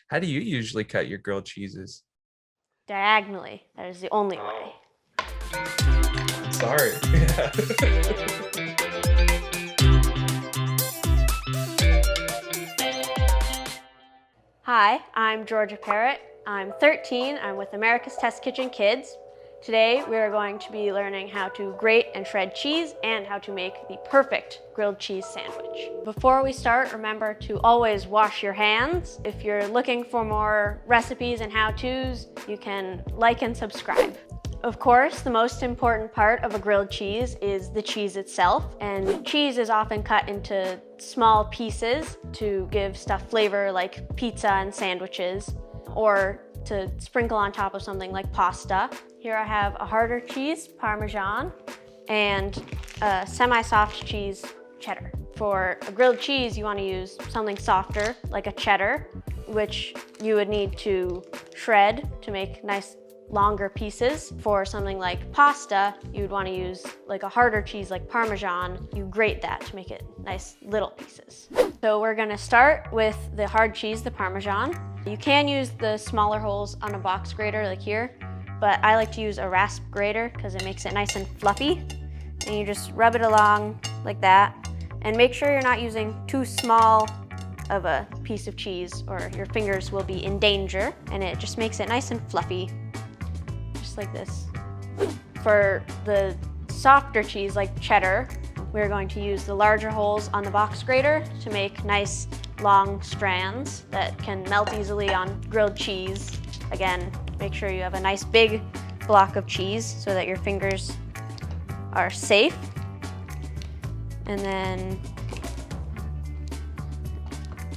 How do you usually cut your grilled cheeses? Diagonally. That is the only way. Sorry. Hi, I'm Georgia Parrott. I'm 13. I'm with America's Test Kitchen Kids. Today we are going to be learning how to grate and shred cheese and how to make the perfect grilled cheese sandwich. Before we start, remember to always wash your hands. If you're looking for more recipes and how-tos, you can like and subscribe. Of course, the most important part of a grilled cheese is the cheese itself, and cheese is often cut into small pieces to give stuff flavor like pizza and sandwiches, or to sprinkle on top of something like pasta. Here I have a harder cheese, Parmesan, and a semi-soft cheese, cheddar. For a grilled cheese, you want to use something softer, like a cheddar, which you would need to shred to make nice longer pieces. For something like pasta, you'd want to use like a harder cheese like Parmesan. You grate that to make it nice little pieces. So we're gonna start with the hard cheese, the Parmesan. You can use the smaller holes on a box grater like here, but I like to use a rasp grater because it makes it nice and fluffy. And you just rub it along like that. And make sure you're not using too small of a piece of cheese or your fingers will be in danger, and it just makes it nice and fluffy. Like this. For the softer cheese like cheddar, we're going to use the larger holes on the box grater to make nice long strands that can melt easily on grilled cheese. Again, make sure you have a nice big block of cheese so that your fingers are safe. And then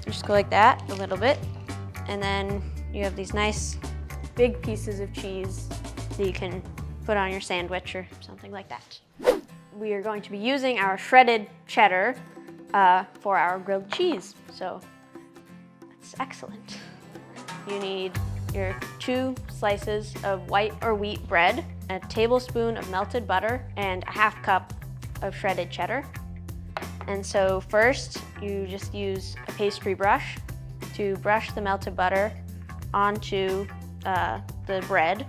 just go like that a little bit. And then you have these nice big pieces of cheese that you can put on your sandwich or something like that. We are going to be using our shredded cheddar for our grilled cheese, so that's excellent. You need your 2 slices of white or wheat bread, a tablespoon of melted butter, and a ½ cup of shredded cheddar. And so first, you just use a pastry brush to brush the melted butter onto the bread.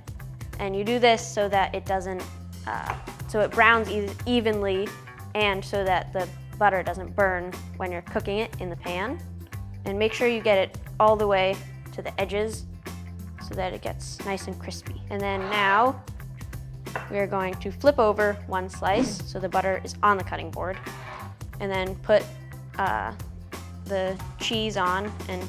And you do this so that it doesn't, so it browns evenly and so that the butter doesn't burn when you're cooking it in the pan. And make sure you get it all the way to the edges so that it gets nice and crispy. And then now we're going to flip over 1 slice so the butter is on the cutting board. And then put the cheese on and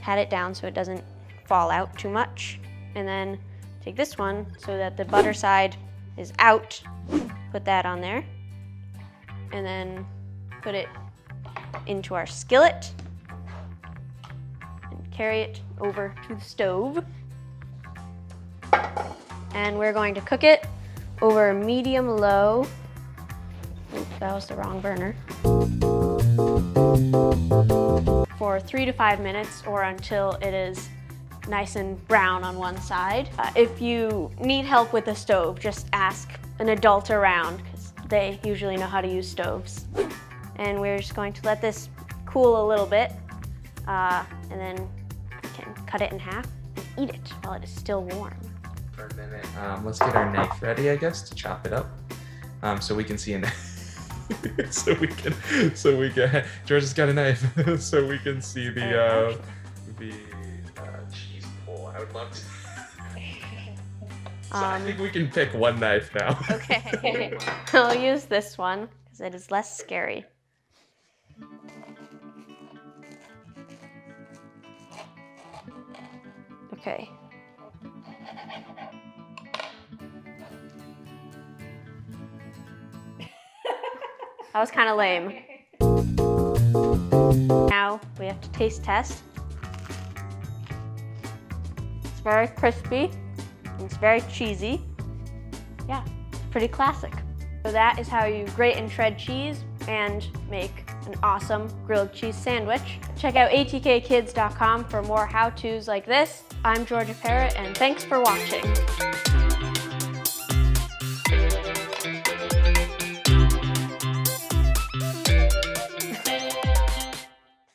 pat it down so it doesn't fall out too much. And then take this one so that the butter side is out, put that on there, and then put it into our skillet and carry it over to the stove. And we're going to cook it over medium-low. Oops, that was the wrong burner. For 3 to 5 minutes or until it is nice and brown on one side. If you need help with the stove, just ask an adult around because they usually know how to use stoves. And we're just going to let this cool a little bit and then you can cut it in half and eat it while it is still warm. For a minute, let's get our knife ready, I guess, to chop it up so we can see a knife. so we can, George has got a knife so we can see the cheese pull. I would love to. So I think we can pick one knife now. Okay, I'll use this one because it is less scary. Okay. That was kind of lame. Now we have to taste test. It's very crispy, and it's very cheesy. Yeah, pretty classic. So that is how you grate and shred cheese and make an awesome grilled cheese sandwich. Check out atkkids.com for more how-tos like this. I'm Georgia Parrott, and thanks for watching.